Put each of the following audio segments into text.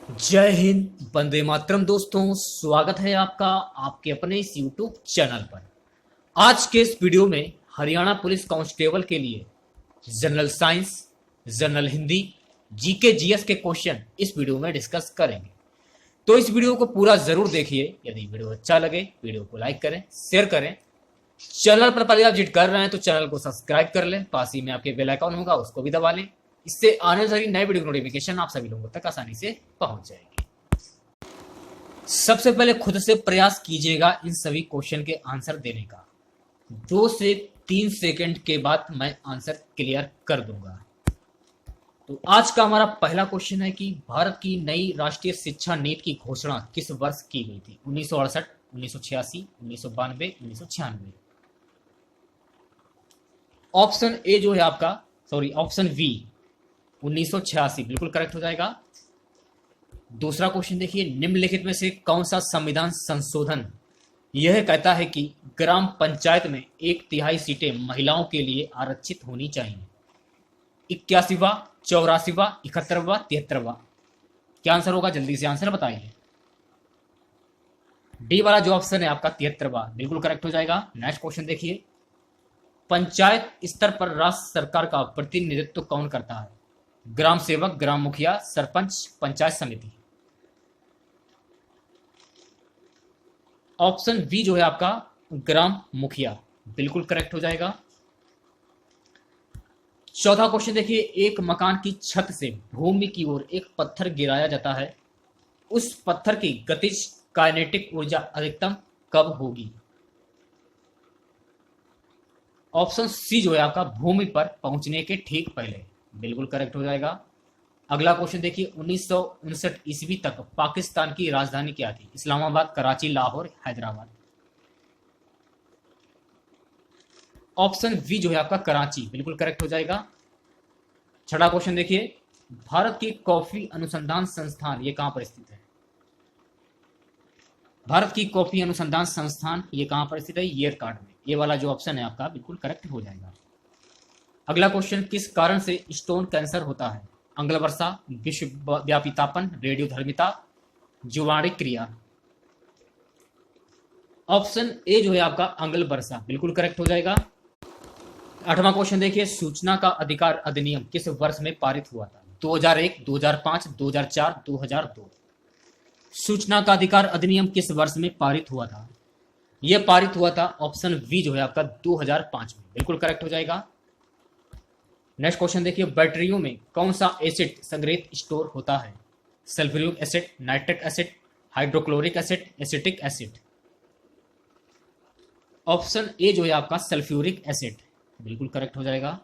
जय हिंद, वंदे मातरम। दोस्तों, स्वागत है आपका आपके अपने इस यूट्यूब चैनल पर। आज के इस वीडियो में हरियाणा पुलिस कांस्टेबल के लिए general science, general Hindi, GK GS के क्वेश्चन इस वीडियो में डिस्कस करेंगे। तो इस वीडियो को पूरा जरूर देखिए। यदि वीडियो अच्छा लगे वीडियो को लाइक करें, शेयर करें। चैनल पर पहले आप विजिट कर रहे हैं तो चैनल को सब्सक्राइब कर लें। पास ही में आपके बेल आइकन होगा, उसको भी दबा लें। इससे आने वाली नए वीडियो नोटिफिकेशन आप सभी लोगों तक आसानी से पहुंच जाएगी। सबसे पहले खुद से प्रयास कीजिएगा इन सभी क्वेश्चन के आंसर देने का। 2 से 3 सेकंड के बाद मैं आंसर क्लियर कर दूंगा। तो आज का हमारा पहला क्वेश्चन है कि भारत की नई राष्ट्रीय शिक्षा नीति की घोषणा किस वर्ष की गई थी? 1968, 1986, 1992, 1996। ऑप्शन ए जो है आपका, ऑप्शन बी 1986 बिल्कुल करेक्ट हो जाएगा। दूसरा क्वेश्चन देखिए, निम्नलिखित में से कौन सा संविधान संशोधन यह कहता है कि ग्राम पंचायत में 1/3 सीटें महिलाओं के लिए आरक्षित होनी चाहिए? 81वां, 84वां, 71वां, 73वां? क्या आंसर होगा? जल्दी से आंसर बताइए। डी वाला जो ऑप्शन है आपका 73वां बिल्कुल करेक्ट हो जाएगा। नेक्स्ट क्वेश्चन देखिए, पंचायत स्तर पर राज्य सरकार का प्रतिनिधित्व कौन करता है? ग्राम सेवक, ग्राम मुखिया, सरपंच, पंचायत समिति? ऑप्शन बी जो है आपका ग्राम मुखिया बिल्कुल करेक्ट हो जाएगा। चौथा क्वेश्चन देखिए, एक मकान की छत से भूमि की ओर एक पत्थर गिराया जाता है, उस पत्थर की गतिज काइनेटिक ऊर्जा अधिकतम कब होगी? ऑप्शन सी जो है आपका भूमि पर पहुंचने के ठीक पहले बिल्कुल करेक्ट हो जाएगा। अगला क्वेश्चन देखिए, 1959 ईस्वी तक पाकिस्तान की राजधानी क्या थी? इस्लामाबाद, कराची, लाहौर, हैदराबाद? ऑप्शन बी जो है आपका कराची बिल्कुल करेक्ट हो जाएगा। छठा क्वेश्चन देखिए, भारत की कॉफी अनुसंधान संस्थान ये कहां पर स्थित है? भारत की कॉफी अनुसंधान संस्थान ये कहां पर स्थित है? येरकाड में। ये वाला जो ऑप्शन है आपका बिल्कुल करेक्ट हो जाएगा। अगला क्वेश्चन, किस कारण से स्टोन कैंसर होता है? अंगल वर्षा, विश्वव्यापी तापन, रेडियोधर्मिता, जीवाणु क्रिया? ऑप्शन ए जो है आपका अंगल वर्षा बिल्कुल करेक्ट हो जाएगा। 8वां क्वेश्चन देखिए, सूचना का अधिकार अधिनियम किस वर्ष में पारित हुआ था? 2001, 2005, 2004, 2002? सूचना का अधिकार अधिनियम किस वर्ष में पारित हुआ था? यह पारित हुआ था ऑप्शन बी जो है आपका 2005 में बिल्कुल करेक्ट हो जाएगा। नेक्स्ट क्वेश्चन देखिए, बैटरियों में कौन सा एसिड संग्रहित स्टोर होता है? Sulphuric acid, nitric acid, hydrochloric acid, acetic acid? Option A जो है आपका सल्फ्यूरिक एसिड बिल्कुल करेक्ट हो जाएगा।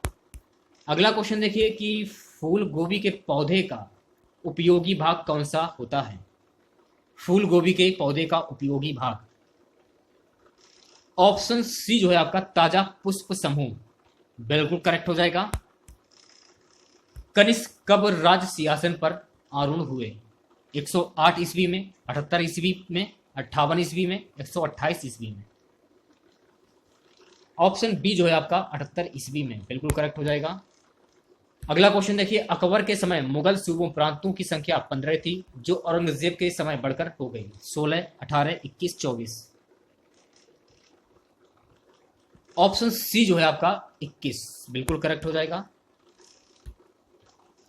अगला क्वेश्चन देखिए कि फूल गोभी के पौधे का उपयोगी भाग कौन सा होता है? फूल गोभी के पौधे का उपयोगी भाग? ऑप्शन सी जो है आपका ताजा पुष्प समूह बिल्कुल करेक्ट हो जाएगा। कनिष्क कब राज सिंहासन पर आरूढ़ हुए? 108 ईस्वी में, 78 ईस्वी में, 58 ईस्वी में, 128 ईस्वी में? ऑप्शन बी जो है आपका 78 ईस्वी में बिल्कुल करेक्ट हो जाएगा। अगला क्वेश्चन देखिए, अकबर के समय मुगल सूबों प्रांतों की संख्या 15 थी, जो औरंगजेब के समय बढ़कर हो गई 16, 18, 21, 24? ऑप्शन सी जो है आपका 21 बिल्कुल करेक्ट हो जाएगा।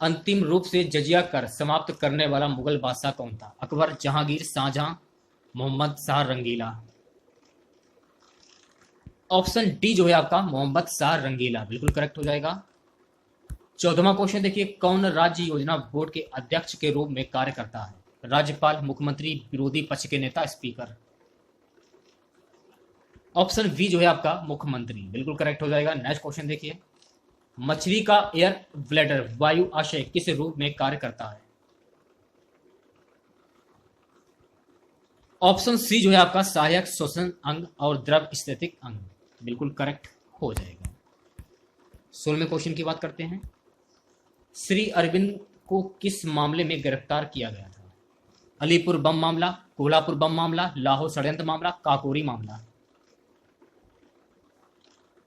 अंतिम रूप से जजिया कर समाप्त करने वाला मुगल बादशाह कौन था? अकबर, जहांगीर, शाहजहां, मोहम्मद शाह रंगीला? ऑप्शन डी जो है आपका मोहम्मद शाह रंगीला बिल्कुल करेक्ट हो जाएगा। 14वां क्वेश्चन देखिए, कौन राज्य योजना बोर्ड के अध्यक्ष के रूप में कार्य करता है? राज्यपाल, मुख्यमंत्री, विरोधी पक्ष के नेता, स्पीकर? ऑप्शन बी जो है आपका मुख्यमंत्री बिल्कुल करेक्ट हो जाएगा। नेक्स्ट क्वेश्चन देखिए, मछली का एयर ब्लैडर वायु आशय किस रूप में कार्य करता है? ऑप्शन सी जो है आपका सहायक श्वसन अंग और द्रव स्थितिक अंग बिल्कुल करेक्ट हो जाएगा। 16वें क्वेश्चन की बात करते हैं, श्री अरविंद को किस मामले में गिरफ्तार किया गया था? अलीपुर बम मामला, कोल्हापुर बम मामला, लाहौर षड्यंत्र मामला, काकोरी मामला?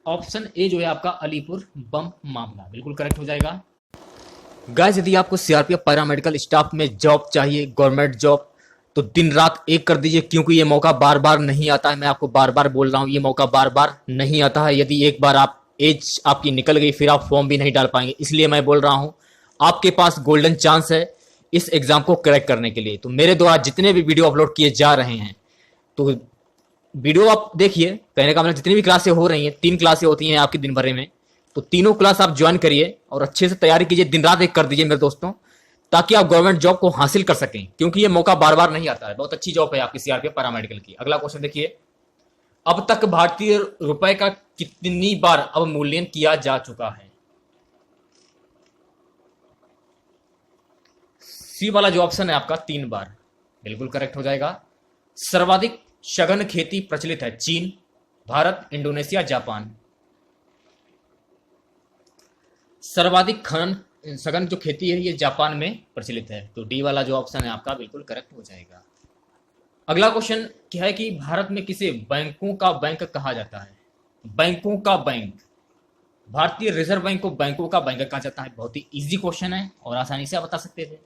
ऑप्शन ए जो है आपका अलीपुर बम मामला बिल्कुल करेक्ट हो जाएगा। गाइस, यदि आपको सीआरपीएफ पैरामेडिकल स्टाफ में जॉब चाहिए, गवर्नमेंट जॉब, तो दिन रात एक कर दीजिए, क्योंकि ये मौका बार बार नहीं आता है। मैं आपको बार बार बोल रहा हूं, ये मौका बार बार नहीं आता है। यदि एक बार आप एज आपकी निकल गई, फिर आप फॉर्म भी नहीं डाल पाएंगे। इसलिए मैं बोल रहा हूं, आपके पास गोल्डन चांस है इस एग्जाम को क्रैक करने के लिए। तो मेरे द्वारा जितने भी वीडियो अपलोड किए जा रहे हैं, तो वीडियो आप देखिए। कहने का मतलब जितनी भी क्लासें हो रही हैं, 3 क्लासें होती हैं आपकी दिन भर में, तो तीनों क्लास आप ज्वाइन करिए और अच्छे से तैयारी कीजिए, दिन रात एक कर दीजिए मेरे दोस्तों, ताकि आप गवर्नमेंट जॉब को हासिल कर सकें, क्योंकि ये मौका बार बार नहीं आता है। बहुत अच्छी जॉब है आपकी सीआरपीएफ पैरामेडिकल की। अगला क्वेश्चन देखिए, अब तक भारतीय रुपए का कितनी बार अवमूल्यन किया जा चुका है? सी वाला जो ऑप्शन है आपका 3 बार, बिल्कुल करेक्ट हो जाएगा। सर्वाधिक सघन खेती प्रचलित है चीन, भारत, इंडोनेशिया, जापान। सर्वाधिक खनन सघन जो खेती है ये जापान में प्रचलित है, तो डी वाला जो ऑप्शन है आपका बिल्कुल करेक्ट हो जाएगा। अगला क्वेश्चन क्या है कि भारत में किसे बैंकों का बैंक कहा जाता है? बैंकों का बैंक, भारतीय रिजर्व बैंक को बैंकों का बैंक कहा जाता है। बहुत ही इजी क्वेश्चन है और आसानी से आप बता सकते थे।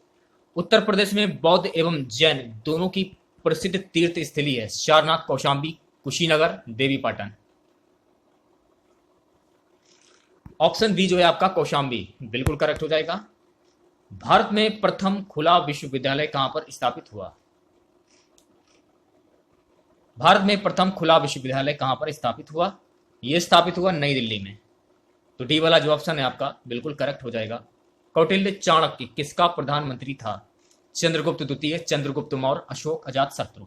उत्तर प्रदेश में बौद्ध एवं जैन दोनों की प्रसिद्ध तीर्थ स्थली है सारनाथ, कौशाम्बी, कुशीनगर, देवी पाटन। ऑप्शन बी जो है आपका कौशाम्बी, बिल्कुल करेक्ट हो जाएगा। भारत में प्रथम खुला विश्वविद्यालय कहां पर स्थापित हुआ? भारत में प्रथम खुला विश्वविद्यालय कहां पर स्थापित हुआ? यह स्थापित हुआ नई दिल्ली में, तो डी वाला जो ऑप्शन है आपका बिल्कुल करेक्ट हो जाएगा। कौटिल्य चाणक्य किसका प्रधानमंत्री था? चंद्रगुप्त द्वितीय, चंद्रगुप्त मौर्य, अशोक, अजातशत्रु।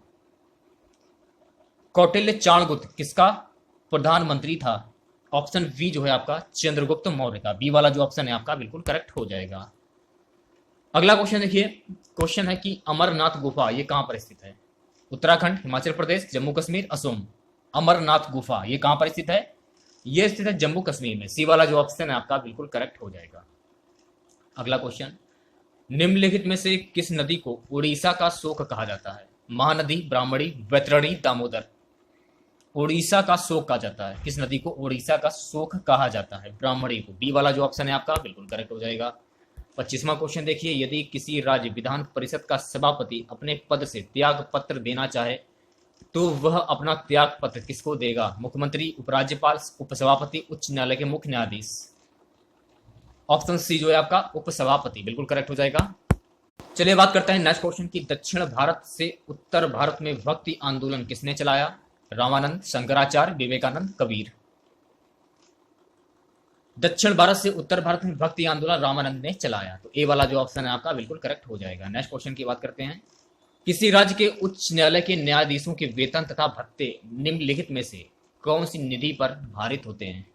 कौटिल्य चाणक्य किसका प्रधानमंत्री था? ऑप्शन बी जो है आपका चंद्रगुप्त मौर्य का। बी वाला जो ऑप्शन है आपका बिल्कुल करेक्ट हो जाएगा। अगला क्वेश्चन देखिए, क्वेश्चन है कि अमरनाथ गुफा ये कहां पर स्थित है? उत्तराखंड, हिमाचल प्रदेश, जम्मू कश्मीर, असम। अमरनाथ गुफा ये कहां पर स्थित है? ये स्थित है जम्मू कश्मीर में। सी वाला जो ऑप्शन है आपका बिल्कुल करेक्ट हो जाएगा। अगला क्वेश्चन, निम्नलिखित में से किस नदी को उड़ीसा का शोक कहा जाता है? महानदी, ब्राह्मणी, वैतरणी, दामोदर। उड़ीसा का शोक कहा जाता है, किस नदी को उड़ीसा का शोक कहा जाता है? ब्राह्मणी को। बी वाला जो ऑप्शन है आपका बिल्कुल करेक्ट हो जाएगा। 25वां क्वेश्चन देखिए, यदि किसी राज्य विधान परिषद का सभापति अपने पद से त्याग पत्र देना चाहे तो वह अपना त्याग पत्र किसको देगा? मुख्यमंत्री, उपराज्यपाल, उपसभापति, उच्च न्यायालय के मुख्य न्यायाधीश। ऑप्शन सी जो है आपका उपसभापति, बिल्कुल करेक्ट हो जाएगा। चलिए बात करते हैं नेक्स्ट क्वेश्चन की, दक्षिण भारत से उत्तर भारत में भक्ति आंदोलन किसने चलाया? रामानंद, शंकराचार्य, विवेकानंद, कबीर। दक्षिण भारत से उत्तर भारत में भक्ति आंदोलन रामानंद ने चलाया, तो ए वाला जो ऑप्शन है आपका बिल्कुल करेक्ट हो जाएगा। नेक्स्ट क्वेश्चन की बात करते हैं, किसी राज्य के उच्च न्यायालय के न्यायाधीशों के वेतन तथा भत्ते निम्नलिखित में से कौन सी निधि पर भारित होते हैं?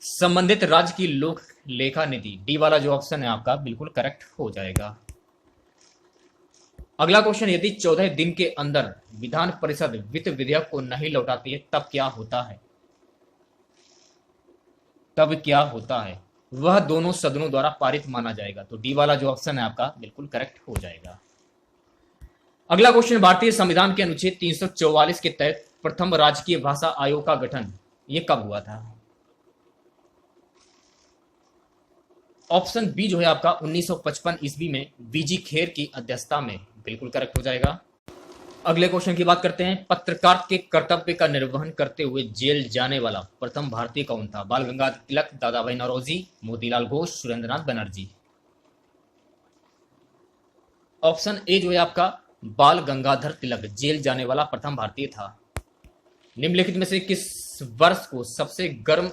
संबंधित राज्य की लोक लेखा निधि। डी वाला जो ऑप्शन है आपका बिल्कुल करेक्ट हो जाएगा। अगला क्वेश्चन, यदि 14 दिन के अंदर विधान परिषद वित्त विधेयक को नहीं लौटाती है तब क्या होता है? तब क्या होता है? वह दोनों सदनों द्वारा पारित माना जाएगा, तो डी वाला जो ऑप्शन है आपका बिल्कुल करेक्ट हो जाएगा। अगला क्वेश्चन, भारतीय संविधान के अनुच्छेद 344 के तहत प्रथम राजकीय भाषा आयोग का गठन ये कब हुआ था? ऑप्शन बी जो है आपका 1955 ईस्वी में बीजी खेर की अध्यक्षता में, बिल्कुल करेक्ट हो जाएगा। अगले क्वेश्चन की बात करते हैं, पत्रकार के कर्तव्य का निर्वहन करते हुए जेल जाने वाला प्रथम भारतीय कौन था? बाल गंगाधर तिलक, दादा भाई नौरोजी, मोतीलाल घोष, सुरेंद्रनाथ बनर्जी। ऑप्शन ए जो है आपका बाल गंगाधर तिलक जेल जाने वाला प्रथम भारतीय था। निम्नलिखित में से किस वर्ष को सबसे गर्म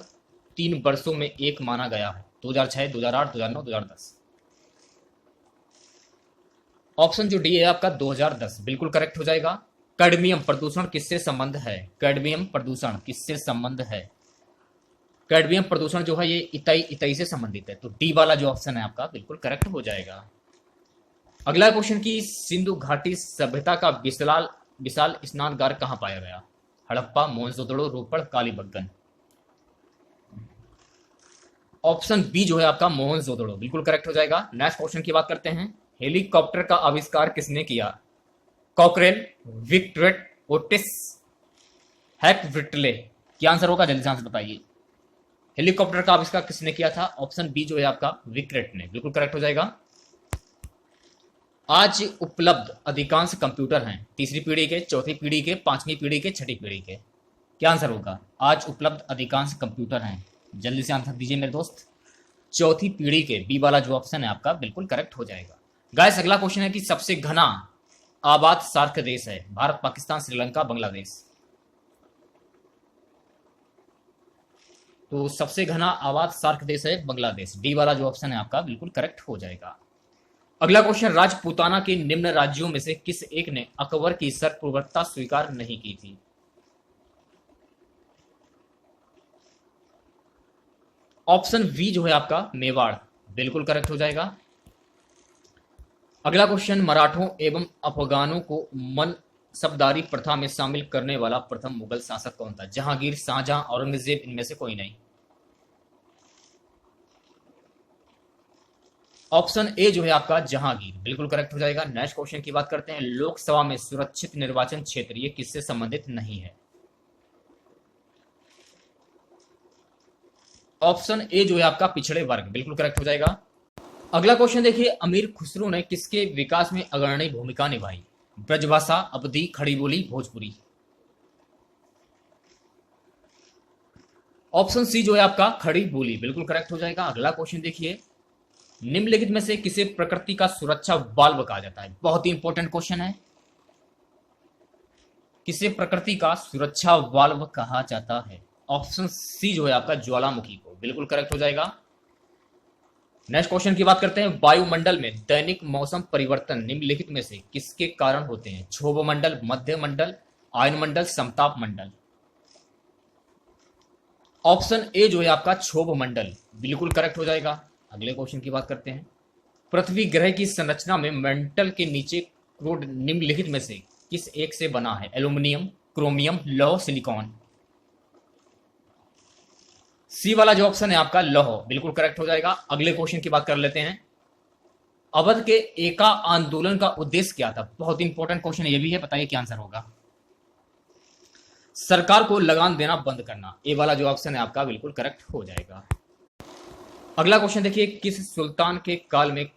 3 वर्षों में एक माना गया है? 2006, 2008, 2009, 2010। ऑप्शन जो डी है आपका 2010, बिल्कुल करेक्ट हो जाएगा। कैडमियम प्रदूषण किससे संबंध है? कैडमियम प्रदूषण किससे संबंध है? कैडमियम प्रदूषण जो है ये इताई से संबंधित है, तो डी वाला जो ऑप्शन है आपका बिल्कुल करेक्ट हो जाएगा। अगला क्वेश्चन की, सिंधु घाटी सभ्यता का विशाल स्नानगार कहां पाया गया? हड़प्पा, मोहनजोदड़ो, रोपड़, कालीबंगन। ऑप्शन बी जो है आपका मोहनजोदड़ो, बिल्कुल करेक्ट हो जाएगा। नेक्स्ट क्वेश्चन की बात करते हैं, हेलीकॉप्टर का आविष्कार किसने किया? कॉकरेल, विक्टरेट, ओटिस, हैक व्हिटले। क्या आंसर होगा? जल्दी से आंसर बताइए। हेलीकॉप्टर का आविष्कार किसने किया था? ऑप्शन बी जो है आपका विक्रेट ने, बिल्कुल करेक्ट हो जाएगा। आज उपलब्ध अधिकांश कंप्यूटर हैं तीसरी पीढ़ी के, चौथी पीढ़ी के, पांचवी पीढ़ी के, छठी पीढ़ी के। क्या आंसर होगा? आज उपलब्ध अधिकांश कंप्यूटर हैं, जल्दी से आंसर दीजिए मेरे दोस्त। चौथी पीढ़ी के, बी वाला जो ऑप्शन है आपका बिल्कुल करेक्ट हो जाएगा। गाइस अगला क्वेश्चन है कि सबसे घना आबाद सार्क देश है? भारत, पाकिस्तान, श्रीलंका, बांग्लादेश। तो सबसे घना आबाद सार्क देश है बांग्लादेश, डी वाला जो ऑप्शन है आपका बिल्कुल करेक्ट हो जाएगा। अगला क्वेश्चन, राजपूताना के निम्न राज्यों में से किस एक ने अकबर की सर्वप्रभुता स्वीकार नहीं की थी? ऑप्शन वी जो है आपका मेवाड़, बिल्कुल करेक्ट हो जाएगा। अगला क्वेश्चन, मराठों एवं अफगानों को मनसबदारी प्रथा में शामिल करने वाला प्रथम मुगल शासक कौन था? जहांगीर, शाहजहां, औरंगजेब, इनमें से कोई नहीं। ऑप्शन ए जो है आपका जहांगीर, बिल्कुल करेक्ट हो जाएगा। नेक्स्ट क्वेश्चन की बात करते हैं, लोकसभा में सुरक्षित निर्वाचन क्षेत्र ये किससे संबंधित नहीं है? ऑप्शन ए जो है आपका पिछड़े वर्ग, बिल्कुल करेक्ट हो जाएगा। अगला क्वेश्चन देखिए, अमीर खुसरो ने किसके विकास में अग्रणी भूमिका निभाई? ब्रजभाषा, अवधी, खड़ी बोली, भोजपुरी। ऑप्शन सी जो है आपका खड़ी बोली, बिल्कुल करेक्ट हो जाएगा। अगला क्वेश्चन देखिए, निम्नलिखित में से किसे प्रकृति का सुरक्षा वाल्व कहा जाता है? बहुत ही इंपॉर्टेंट क्वेश्चन है। किसे प्रकृति का सुरक्षा वाल्व कहा जाता है? ऑप्शन सी जो है आपका ज्वालामुखी को, बिल्कुल करेक्ट हो जाएगा। नेक्स्ट क्वेश्चन की बात करते हैं, वायुमंडल में दैनिक मौसम परिवर्तन निम्नलिखित में से किसके कारण होते हैं? क्षोभ मंडल, मध्य मंडल, आयन मंडल, समताप मंडल। ऑप्शन ए जो है आपका क्षोभ मंडल, बिल्कुल करेक्ट हो जाएगा। अगले क्वेश्चन की बात करते हैं, पृथ्वी ग्रह की संरचना में मंडल के नीचे क्रोड निम्नलिखित में से किस एक से बना है? एल्यूमिनियम, क्रोमियम, लौह, सिलिकॉन। सी वाला जो ऑप्शन है आपका लौह, बिल्कुल करेक्ट हो जाएगा। अगले क्वेश्चन की बात कर लेते हैं, अवध के एका आंदोलन का उद्देश्य क्या था? बहुत इंपॉर्टेंट क्वेश्चन ये भी है, बताइए क्या आंसर होगा। सरकार को लगान देना बंद करना, ए वाला जो ऑप्शन है आपका बिल्कुल करेक्ट हो जाएगा। अगला क्वेश्चन देखिए, किस सुल्तान के काल में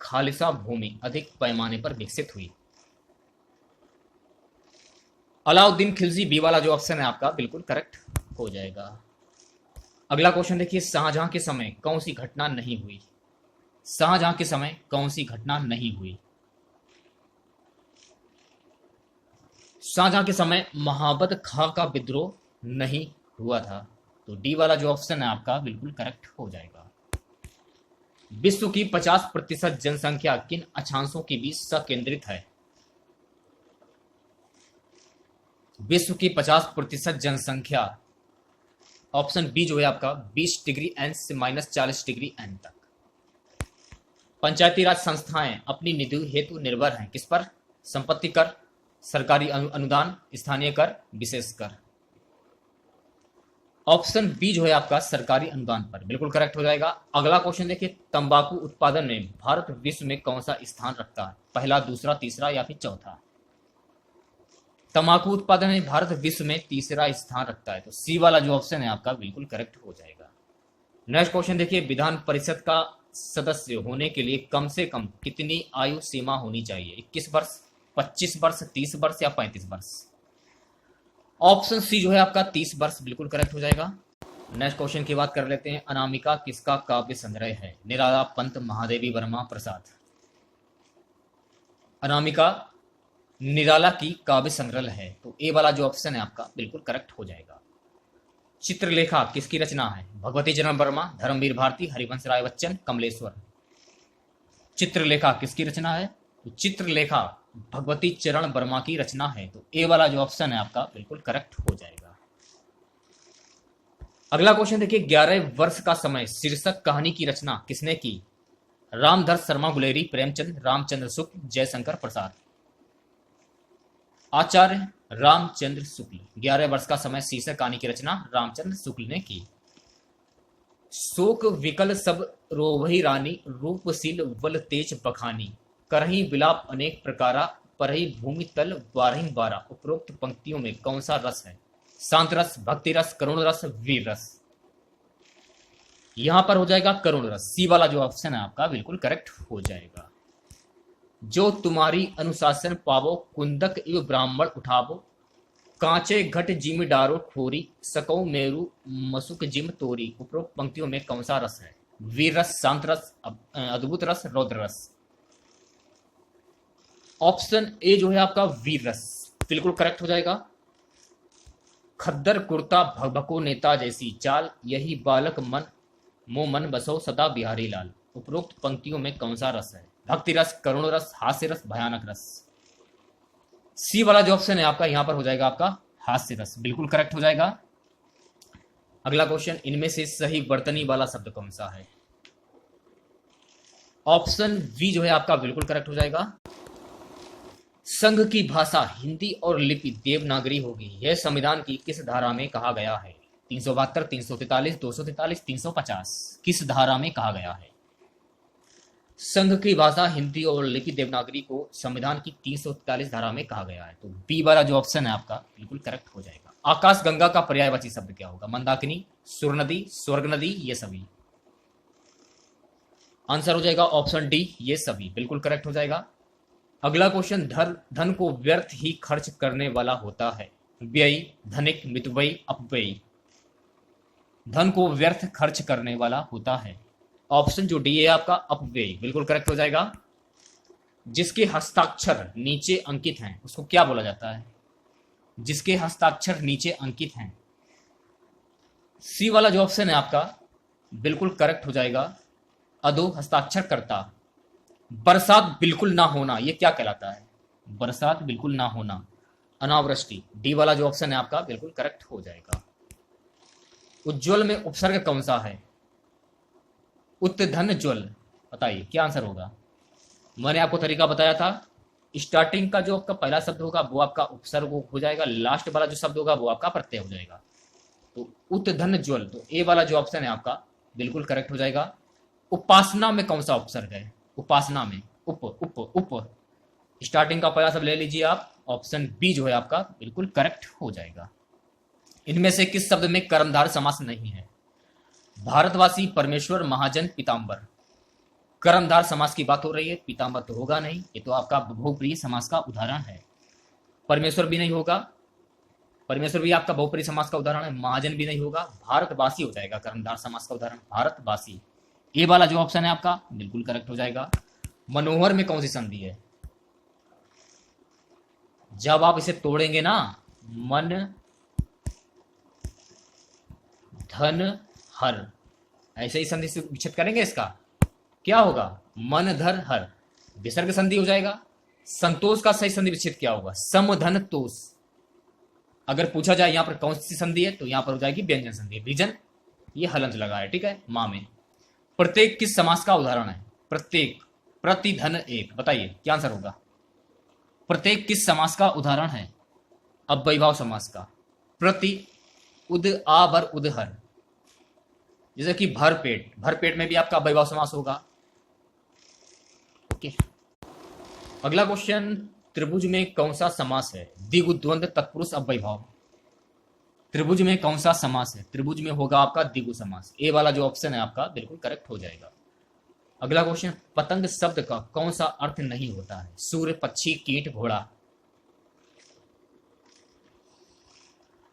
खालिसा भूमि अधिक पैमाने पर विकसित हुई? अलाउद्दीन खिलजी, बी वाला जो ऑप्शन है आपका बिल्कुल करेक्ट हो जाएगा। अगला क्वेश्चन देखिए, शाहजहां के समय कौन सी घटना नहीं हुई? शाहजहां के समय कौन सी घटना नहीं हुई? शाहजहां के समय महाबत खां का विद्रोह नहीं हुआ था, तो डी वाला जो ऑप्शन है आपका बिल्कुल करेक्ट हो जाएगा। विश्व की 50% जनसंख्या किन अक्षांशों के बीच संकेंद्रित है? विश्व की 50% जनसंख्या, ऑप्शन बी जो है आपका 20 डिग्री एन से -40 डिग्री एन तक। पंचायती राज संस्थाएं अपनी निधि हेतु निर्भर हैं किस पर? संपत्ति कर, सरकारी अनुदान, स्थानीय कर, विशेष कर। ऑप्शन बी जो है आपका सरकारी अनुदान पर, बिल्कुल करेक्ट हो जाएगा। अगला क्वेश्चन देखिए, तंबाकू उत्पादन में भारत विश्व में कौन सा स्थान रखता है? पहला, दूसरा, तीसरा या फिर चौथा? तंबाकू उत्पादन में भारत विश्व में तीसरा स्थान रखता है, तो सी वाला जो ऑप्शन है आपका बिल्कुल करेक्ट हो जाएगा। नेक्स्ट क्वेश्चन देखिए, विधान परिषद का सदस्य होने के लिए कम से कम कितनी आयु सीमा होनी चाहिए? 21 वर्ष, 25 वर्ष, 30 वर्ष या 35 वर्ष? ऑप्शन सी जो है आपका 30 वर्ष, बिल्कुल करेक्ट हो जाएगा। नेक्स्ट क्वेश्चन की बात कर लेते हैं, अनामिका किसका काव्य संग्रह है? निराला, पंत, महादेवी वर्मा, प्रसाद। अनामिका निराला की काव्य संग्रह है, तो ए वाला जो ऑप्शन है आपका बिल्कुल करेक्ट हो जाएगा। चित्रलेखा किसकी रचना है? भगवती चरण वर्मा, धर्मवीर भारती, हरिवंश राय बच्चन, कमलेश्वर। चित्रलेखा किसकी रचना है? तो चित्रलेखा भगवती चरण वर्मा की रचना है, तो ए वाला जो ऑप्शन है आपका बिल्कुल करेक्ट हो जाएगा। अगला क्वेश्चन देखिए, 11 वर्ष का समय शीर्षक कहानी की रचना किसने की? रामधर शर्मा गुलेरी, प्रेमचंद, रामचंद्र शुक्ल, जयशंकर प्रसाद। आचार्य रामचंद्र शुक्ल। 11 वर्ष का समय शीर्षक कहानी की रचना रामचंद्र शुक्ल ने की। शोक विकल सब रोवही रानी, रूपशील बल तेज बखानी, करही विलाप अनेक प्रकारा, परही भूमि तल बारही बारा। उपरोक्त पंक्तियों में कौन सा रस है? शांत रस, भक्ति रस, करुण रस, वीर रस। यहां पर हो जाएगा करुण रस। सी वाला जो ऑप्शन है आपका बिल्कुल करेक्ट हो जाएगा। जो तुम्हारी अनुशासन पावो, कुंदक इव ब्राह्मण उठावो, कांचे घट जिम डारो खोरी, सको मेरु मसुक जिम तोरी। उपरोक्त पंक्तियों में कौन सा रस है? वीर रस, शांत रस, अद्भुत रस, रौद्र रस। ऑप्शन ए जो है आपका वीर रस बिल्कुल करेक्ट हो जाएगा। खद्दर कुर्ता भको नेता जैसी चाल, यही बालक मन मो मन बसो सदा बिहारी लाल। उपरोक्त पंक्तियों में कौन सा रस है? भक्ति रस, करुण रस, हास्य रस, भयानक रस। सी वाला जो ऑप्शन है आपका यहां पर हो जाएगा आपका हास्य रस बिल्कुल करेक्ट हो जाएगा। अगला क्वेश्चन, इनमें से सही वर्तनी वाला शब्द कौन सा है? ऑप्शन बी जो है आपका बिल्कुल करेक्ट हो जाएगा। संघ की भाषा हिंदी और लिपि देवनागरी होगी, यह संविधान की किस धारा में कहा गया है? 372, 343, 243, 350। किस धारा में कहा गया है? संघ की भाषा हिंदी और लिपि देवनागरी को संविधान की 343 धारा में कहा गया है, तो बी वाला जो ऑप्शन है आपका बिल्कुल करेक्ट हो जाएगा। आकाश गंगा का पर्यायवाची शब्द क्या होगा? मंदाकिनी, सुर नदी, स्वर्ग नदी, ये सभी। आंसर हो जाएगा ऑप्शन डी, ये सभी बिल्कुल करेक्ट हो जाएगा। अगला क्वेश्चन, धन को व्यर्थ ही खर्च करने वाला होता है, व्ययी, धनिक, मितव्ययी, अपव्ययी। धन को व्यर्थ खर्च करने वाला होता है, ऑप्शन जो डी है आपका अपव्ययी बिल्कुल करेक्ट हो जाएगा। जिसके हस्ताक्षर नीचे अंकित हैं उसको क्या बोला जाता है? जिसके हस्ताक्षर नीचे अंकित हैं, सी वाला जो ऑप्शन है आपका बिल्कुल करेक्ट हो जाएगा। अधो हस्ताक्षरकर्ता। बरसात बिल्कुल ना होना, ये क्या कहलाता है? बरसात बिल्कुल ना होना, अनावृष्टि। डी वाला जो ऑप्शन है आपका बिल्कुल करेक्ट हो जाएगा। उज्ज्वल में उपसर्ग कौन सा है? उत्धन ज्वल। बताइए क्या आंसर होगा? मैंने आपको तरीका बताया था। स्टार्टिंग का जो आपका पहला शब्द होगा वो आपका उपसर्ग हो जाएगा, लास्ट वाला जो शब्द होगा वो आपका प्रत्यय हो जाएगा। तो उत्धन ज्वल, तो ए वाला जो ऑप्शन है आपका बिल्कुल करेक्ट हो जाएगा। उपासना में कौन सा उपसर्ग है? उपासना में उप उप उप। स्टार्टिंग का पहला शब्द ले लीजिए आप, ऑप्शन बी जो है आपका बिल्कुल करेक्ट हो जाएगा। इनमें से किस शब्द में कर्मधार समास नहीं है? भारतवासी, परमेश्वर, महाजन, पीताम्बर। कर्मधार समास की बात हो रही है, पीताम्बर तो होगा नहीं, ये तो आपका बहुप्रिय समास का उदाहरण है। परमेश्वर भी नहीं होगा, परमेश्वर भी आपका बहुप्रिय समास का उदाहरण है। महाजन भी नहीं होगा, भारतवासी हो जाएगा कर्मधार समास का उदाहरण, भारतवासी। ए वाला जो ऑप्शन है आपका बिल्कुल करेक्ट हो जाएगा। मनोहर में कौन सी संधि है? जब आप इसे तोड़ेंगे ना, मन धन हर, ऐसे ही संधि से विच्छेद करेंगे, इसका क्या होगा? मन धर हर, विसर्ग संधि हो जाएगा। संतोष का सही संधि विच्छेद क्या होगा? सम धन तोष। अगर पूछा जाए यहां पर कौन सी संधि है तो यहां पर हो जाएगी व्यंजन संधि, विजन, ये हलंत लगा है, ठीक है, मां में। प्रत्येक किस समास का उदाहरण है? प्रत्येक, प्रति धन एक। बताइए क्या आंसर होगा? प्रत्येक किस समास का उदाहरण है? अव्ययीभाव समास का। प्रति, उद आ भर उदहर, जैसे कि भर पेट, भर पेट में भी आपका अव्ययीभाव समास होगा। ओके, अगला क्वेश्चन, त्रिभुज में कौन सा समास है? द्विगु, द्वंद्व, तत्पुरुष, अव्ययीभाव। त्रिभुज में कौन सा समास है? त्रिभुज में होगा आपका द्विगु समास। ए वाला जो ऑप्शन है आपका बिल्कुल करेक्ट हो जाएगा। अगला क्वेश्चन, पतंग शब्द का कौन सा अर्थ नहीं होता है? सूर्य, पक्षी, कीट, घोड़ा।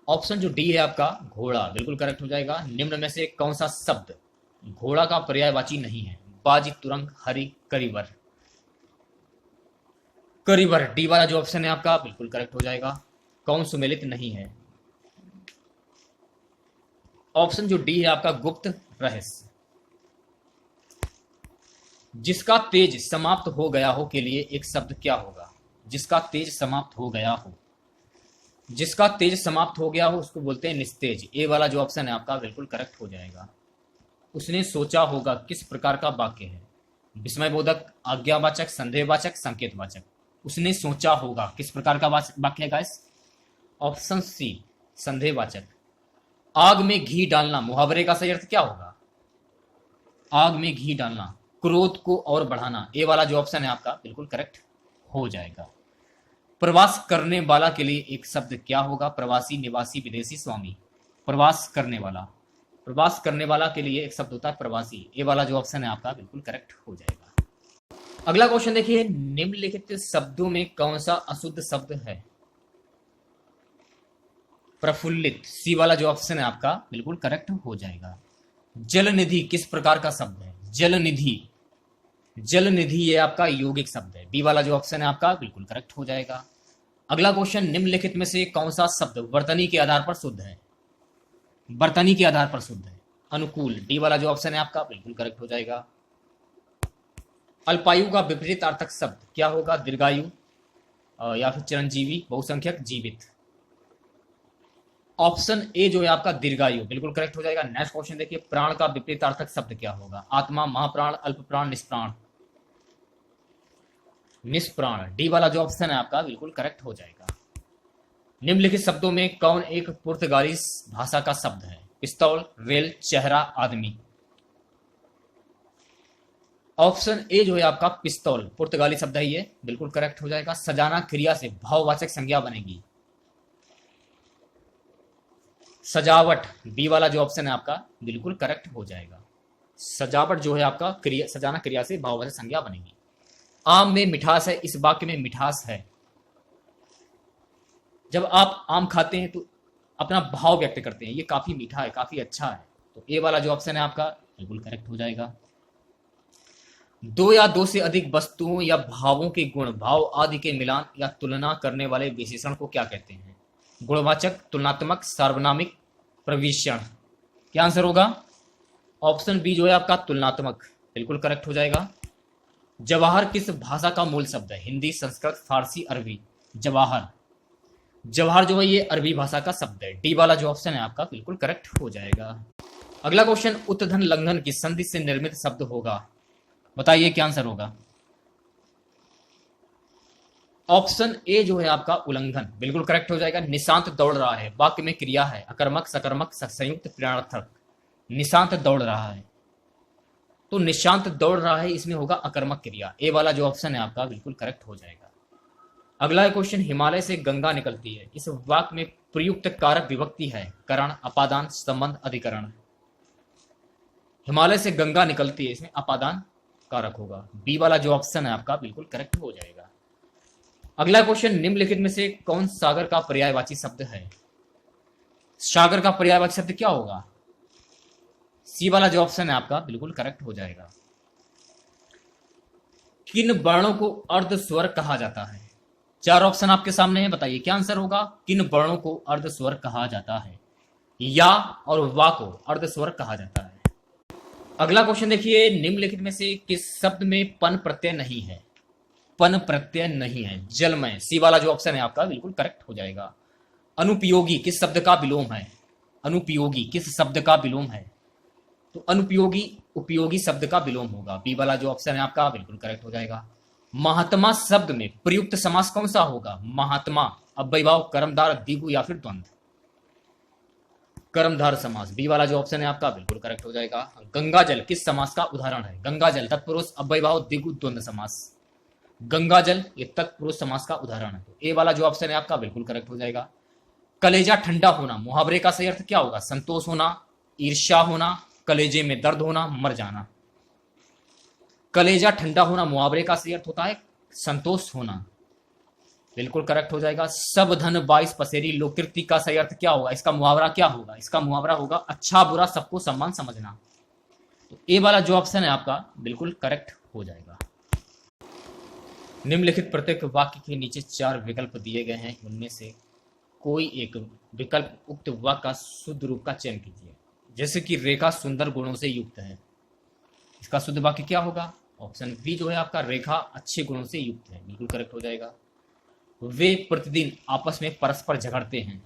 ऑप्शन जो डी है आपका घोड़ा बिल्कुल करेक्ट हो जाएगा। निम्न में से कौन सा शब्द घोड़ा का पर्यायवाची नहीं है? बाजी, तुरंग, हरि, करिवर। करिवर, डी वाला जो ऑप्शन है आपका बिल्कुल करेक्ट हो जाएगा। कौन सुमेलित नहीं है? ऑप्शन जो डी है आपका गुप्त, रहस्य। जिसका तेज समाप्त हो गया हो के लिए एक शब्द क्या होगा? जिसका तेज समाप्त हो गया हो, जिसका तेज समाप्त हो गया हो उसको बोलते हैं निस्तेज। ए वाला जो ऑप्शन है आपका बिल्कुल करेक्ट हो जाएगा। उसने सोचा होगा किस प्रकार का वाक्य है? विस्मयबोधक, आज्ञावाचक, संदेहवाचक, संकेतवाचक। उसने सोचा होगा किस प्रकार का वाक्य है गाइस? Option C, संदेहवाचक। आग में घी डालना, मुहावरे का सही अर्थ क्या होगा? आग में घी डालना, क्रोध को और बढ़ाना। ए वाला जो ऑप्शन है आपका बिल्कुल करेक्ट हो जाएगा। प्रवास करने वाला के लिए एक शब्द क्या होगा? प्रवासी, निवासी, विदेशी, स्वामी। प्रवास करने वाला, प्रवास करने वाला के लिए एक शब्द होता है प्रवासी। ए वाला जो ऑप्शन है आपका बिल्कुल करेक्ट हो जाएगा। अगला क्वेश्चन देखिए, निम्नलिखित शब्दों में कौन सा अशुद्ध शब्द है? प्रफुल्लित, सी वाला जो ऑप्शन है आपका बिल्कुल करेक्ट हो जाएगा। जलनिधि किस प्रकार का शब्द है? जलनिधि, जलनिधि ये आपका यौगिक शब्द है। बी वाला जो ऑप्शन है आपका बिल्कुल करेक्ट हो जाएगा। अगला क्वेश्चन, निम्नलिखित में से कौन सा शब्द वर्तनी के आधार पर शुद्ध है? वर्तनी के आधार पर शुद्ध है। अनुकूल, डी वाला जो ऑप्शन है आपका बिल्कुल करेक्ट हो जाएगा। अल्पायु का विपरीत अर्थक शब्द क्या होगा? दीर्घायु या फिर चिरंजीवी, बहुसंख्यक, जीवित। ऑप्शन ए जो है आपका दीर्घायु बिल्कुल करेक्ट हो जाएगा। नेक्स्ट क्वेश्चन देखिए, प्राण का विपरीतार्थक शब्द क्या होगा? आत्मा, महाप्राण, अल्प प्राण, निष्प्राण। निष्प्राण, डी वाला जो ऑप्शन है आपका बिल्कुल करेक्ट हो जाएगा। निम्नलिखित शब्दों में कौन एक पुर्तगाली भाषा का शब्द है? पिस्तौल, रेल, चेहरा, आदमी। ऑप्शन ए जो है आपका पिस्तौल, पुर्तगाली शब्द है, ये बिल्कुल करेक्ट हो जाएगा। सजाना क्रिया से भाववाचक संज्ञा बनेगी। सजावट, बी वाला जो ऑप्शन है आपका बिल्कुल करेक्ट हो जाएगा। सजावट जो है आपका क्रिया, सजाना क्रिया से भाववाचक संज्ञा बनेगी। आम में मिठास है, इस वाक्य में मिठास है। जब आप आम खाते हैं तो अपना भाव व्यक्त करते हैं, ये काफी मीठा है, काफी अच्छा है, तो ए वाला जो ऑप्शन है आपका बिल्कुल करेक्ट हो जाएगा। दो या दो से अधिक वस्तुओं या भावों के गुण, भाव आदि के मिलान या तुलना करने वाले विशेषण को क्या कहते हैं? गुणवाचक, तुलनात्मक, सार्वनामिक, प्रविशण। क्या आंसर होगा? ऑप्शन बी जो है आपका तुलनात्मक बिल्कुल करेक्ट हो जाएगा। जवाहर किस भाषा का मूल शब्द है? हिंदी, संस्कृत, फारसी, अरबी। जवाहर, जवाहर जो है ये अरबी भाषा का शब्द है। डी वाला जो ऑप्शन है आपका बिल्कुल करेक्ट हो जाएगा। अगला क्वेश्चन, उत्तधन लंघन की संधि से निर्मित शब्द होगा, बताइए क्या आंसर होगा? ऑप्शन ए जो है आपका उल्लंघन बिल्कुल करेक्ट हो जाएगा। निशांत दौड़ रहा है, वाक्य में क्रिया है, अकर्मक, सकर्मक, संयुक्त, प्रेरणार्थक। निशांत दौड़ रहा है, तो निशांत दौड़ रहा है, इसमें होगा अकर्मक क्रिया। ए वाला जो ऑप्शन है आपका बिल्कुल करेक्ट हो जाएगा। अगला क्वेश्चन, हिमालय से गंगा निकलती है, इस वाक्य में प्रयुक्त कारक विभक्ति है? करण, अपादान, संबंध, अधिकरण। हिमालय से गंगा निकलती है, इसमें अपादान कारक होगा। बी वाला जो ऑप्शन है आपका बिल्कुल करेक्ट हो जाएगा। अगला क्वेश्चन, निम्नलिखित में से कौन सागर का पर्यायवाची शब्द है? सागर का पर्यायवाची शब्द क्या होगा? सी वाला जो ऑप्शन है आपका बिल्कुल करेक्ट हो जाएगा। किन वर्णों को अर्ध स्वर कहा जाता है? चार ऑप्शन आपके सामने है, बताइए क्या आंसर होगा? किन वर्णों को अर्ध स्वर कहा जाता है? या और वा को अर्ध स्वर कहा जाता है। अगला क्वेश्चन देखिए, निम्नलिखित में से किस शब्द में पन प्रत्यय नहीं है? पन प्रत्यय नहीं है। जलमय, सी वाला जो ऑप्शन है आपका बिल्कुल करेक्ट हो जाएगा। अनुपयोगी किस शब्द का विलोम है? अनुपयोगी किस शब्द का विलोम है? तो अनुपयोगी उपयोगी शब्द का विलोम होगा। बी वाला जो ऑप्शन है आपका बिल्कुल करेक्ट हो जाएगा। महात्मा शब्द में प्रयुक्त समास कौन सा होगा? महात्मा, अव्ययभाव, कर्मधार, द्विगु या फिर द्वंद्व। कर्मधार समास, बी वाला जो ऑप्शन है आपका बिल्कुल करेक्ट हो जाएगा। गंगाजल किस समास का उदाहरण है? गंगाजल तत्पुरुष, अव्ययभाव, द्विगु, द्वंद्व समास। गंगाजल ये तत्पुरुष समास का उदाहरण है, तो ए वाला जो ऑप्शन है आपका बिल्कुल करेक्ट हो जाएगा। कलेजा ठंडा होना, मुहावरे का सही अर्थ क्या होगा? संतोष होना, ईर्ष्या होना, कलेजे में दर्द होना, मर जाना। कलेजा ठंडा होना मुहावरे का सही अर्थ होता है संतोष होना, बिल्कुल करेक्ट हो जाएगा। सब धन 22 पसेरी लोकृति का सही अर्थ क्या होगा? इसका मुहावरा क्या होगा? इसका मुहावरा होगा अच्छा बुरा सबको सम्मान समझना। तो ए वाला जो ऑप्शन है आपका बिल्कुल करेक्ट हो जाएगा। निम्नलिखित प्रत्येक वाक्य के नीचे 4 विकल्प दिए गए हैं, उनमें से कोई एक विकल्प उक्त वाक्य का शुद्ध रूप का चयन कीजिए। जैसे कि रेखा सुंदर गुणों से युक्त है, इसका शुद्ध वाक्य क्या होगा? ऑप्शन बी जो है आपका रेखा अच्छे गुणों से युक्त है, बिल्कुल करेक्ट हो जाएगा। वे प्रतिदिन आपस में परस्पर झगड़ते हैं,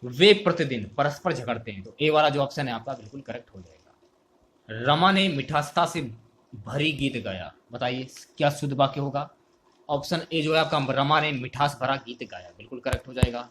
वे प्रतिदिन परस्पर झगड़ते हैं, तो ए वाला जो ऑप्शन है आपका बिल्कुल करेक्ट हो जाएगा। रमा ने मिठासता से भरी गीत गाया, बताइए क्या शुद्ध वाक्य होगा? ऑप्शन ए जो है आपका रमा ने मिठास भरा गीत गाया, बिल्कुल करेक्ट हो जाएगा।